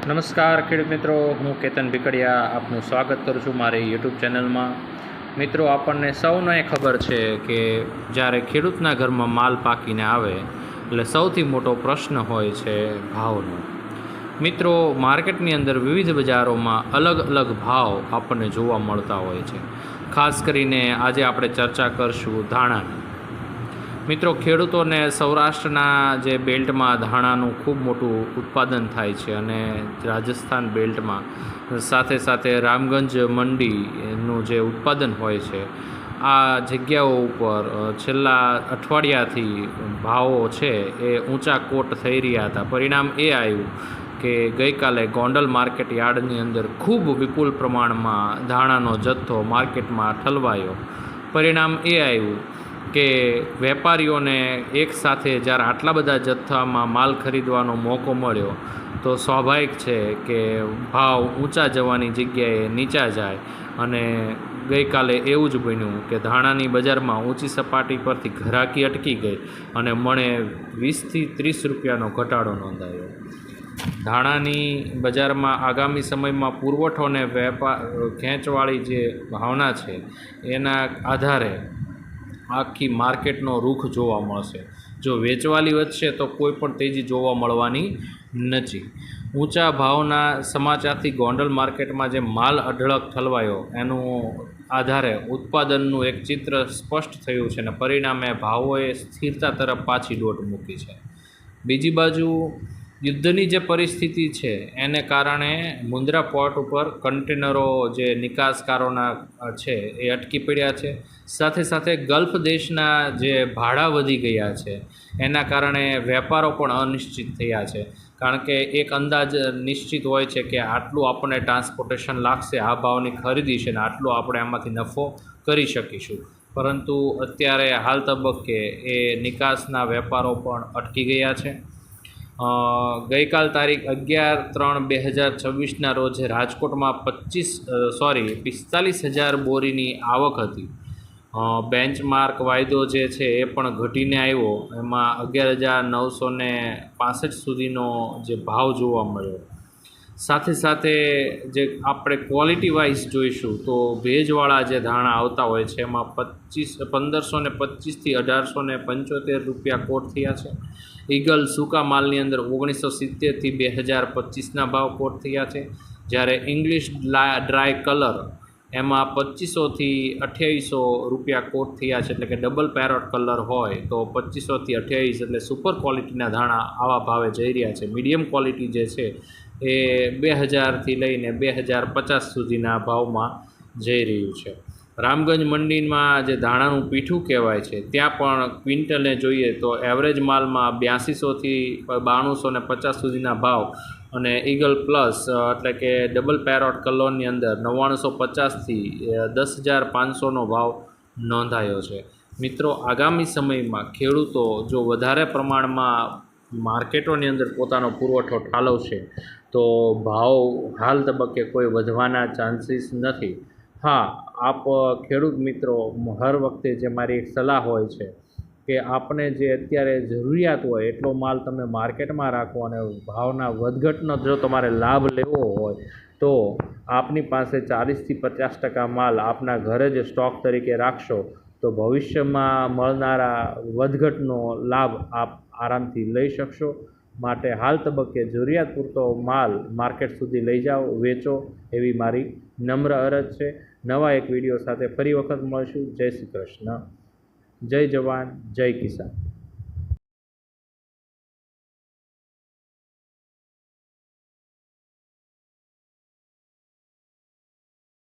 નમસ્કાર ખેડૂત મિત્રો, હું કેતન ભીકડિયા આપનું સ્વાગત કરું છું મારી યુટ્યુબ ચેનલમાં। મિત્રો, આપણને સૌને ખબર છે કે જ્યારે ખેડૂતના ઘરમાં માલ પાકીને આવે એટલે સૌથી મોટો પ્રશ્ન હોય છે ભાવનો। મિત્રો, માર્કેટની અંદર વિવિધ બજારોમાં અલગ અલગ ભાવ આપણને જોવા મળતા હોય છે। ખાસ કરીને આજે આપણે ચર્ચા કરશું ધાણાની। મિત્રો, ખેડૂતોને સૌરાષ્ટ્રના જે બેલ્ટમાં ધાણાનું ખૂબ મોટું ઉત્પાદન થાય છે અને રાજસ્થાન બેલ્ટમાં સાથે સાથે રામગંજ મંડીનું જે ઉત્પાદન હોય છે, આ જગ્યાઓ ઉપર છેલ્લા અઠવાડિયાથી ભાવો છે એ ઊંચા કોટ થઈ રહ્યા હતા। પરિણામ એ આવ્યું કે ગઈકાલે ગોંડલ માર્કેટ યાર્ડની અંદર ખૂબ વિપુલ પ્રમાણમાં ધાણાનો જથ્થો માર્કેટમાં ઠલવાયો। પરિણામ એ આવ્યું કે વેપારીઓને એકસાથે જ્યારે આટલા બધા જથ્થામાં માલ ખરીદવાનો મોકો મળ્યો તો સ્વાભાવિક છે કે ભાવ ઊંચા જવાની જગ્યાએ નીચા જાય। અને ગઈકાલે એવું જ બન્યું કે ધાણાની બજારમાં ઊંચી સપાટી પરથી ઘરાકી અટકી ગઈ અને મણે 20થી 30 રૂપિયાનો ઘટાડો નોંધાયો। ધાણાની બજારમાં આગામી સમયમાં પુરવઠો અને ખેંચવાળી જે ભાવના છે એના આધારે આખી માર્કેટનો રૂખ જોવા મળશે। જો વેચવાલી વધશે તો કોઈ પણ તેજી જોવા મળવાની નથી। ઊંચા ભાવના સમાચારથી ગોંડલ માર્કેટમાં જે માલ અઢળક ઠલવાયો એનું આધારે ઉત્પાદનનું એક ચિત્ર સ્પષ્ટ થયું છે અને પરિણામે ભાવોએ સ્થિરતા તરફ પાછી દોટ મૂકી છે। બીજી બાજુ યુદ્ધની જે પરિસ્થિતિ છે એને કારણે મુન્દ્રા પોર્ટ ઉપર કન્ટેનરો જે નિકાસકારોના છે એ અટકી પડ્યા છે। સાથે સાથે ગલ્ફ દેશના જે ભાડા વધી ગયા છે એના કારણે વેપારો પણ અનિશ્ચિત થયા છે। કારણ કે એક અંદાજ નિશ્ચિત હોય છે કે આટલું આપણને ટ્રાન્સપોર્ટેશન લાગશે, આ ભાવની ખરીદી છે ને આટલું આપણે આમાંથી નફો કરી શકીશું। પરંતુ અત્યારે હાલ તબક્કે એ નિકાસના વેપારો પણ અટકી ગયા છે। ગઈકાલ તારીખ 11/3/2026ના રોજ રાજકોટમાં 45,000 બોરીની આવક હતી। બેન્ચમાર્ક વાયદો જે છે એ પણ ઘટીને આવ્યો, એમાં 11,965 સુધીનો જે ભાવ જોવા મળ્યો। સાથે સાથે જે આપણે ક્વોલિટી વાઇઝ જોઈશું તો ભેજવાળા જે ધાણા આવતા હોય છે એમાં 1,525થી 1,875 રૂપિયા કોટ થયા છે। ઈગલ સૂકા માલની અંદર 1970થી 2025ના ભાવ કોટ થયા છે। જ્યારે ઇંગ્લિશ ડ્રાય કલર એમાં 2500થી 2800 રૂપિયા કોટ થયા છે। એટલે કે ડબલ પેરોટ કલર હોય તો 2500થી 28, એટલે સુપર ક્વોલિટીના ધાણા આવા ભાવે જઈ રહ્યા છે। મીડિયમ ક્વોલિટી જે છે એ 2000થી લઈને 2050 સુધીના ભાવમાં જઈ રહ્યું છે। રામગંજ મંડીમાં જે ધાણાનું પીઠું કહેવાય છે ત્યાં પણ ક્વિન્ટલને જોઈએ તો એવરેજ માલમાં 8200થી 9250 સુધીના ભાવ અને ઈગલ પ્લસ એટલે કે ડબલ પેરોટ કલરની અંદર 9950થી 10,500નો ભાવ નોંધાયો છે। મિત્રો, આગામી સમયમાં ખેડૂતો જો વધારે પ્રમાણમાં માર્કેટોની અંદર પોતાનો પુરવઠો ઠાલવશે તો ભાવ હાલ તબક્કે કોઈ વધવાના ચાન્સીસ નથી। હા, આપ ખેડૂત મિત્રો હર વખતે જે મારી એક સલાહ હોય છે કે આપણે જે અત્યારે જરૂરિયાત હોય એટલો માલ તમે માર્કેટમાં રાખો અને ભાવના વધઘટનો જો તમારે લાભ લેવો હોય તો આપની પાસે 40થી 50% માલ આપના ઘરે જ સ્ટોક તરીકે રાખશો તો ભવિષ્યમાં મળનારા વધઘટનો લાભ આપ આરામથી લઈ શકશો। માટે હાલ તબક્કે જરૂરિયાત પૂરતો માલ માર્કેટ સુધી લઈ જાઓ, વેચો એવી મારી નમ્ર અરજ છે। નવા એક વિડીયો સાથે ફરી વખત મળશું। જય શ્રી કૃષ્ણ, જય જવાન, જય કિસાન।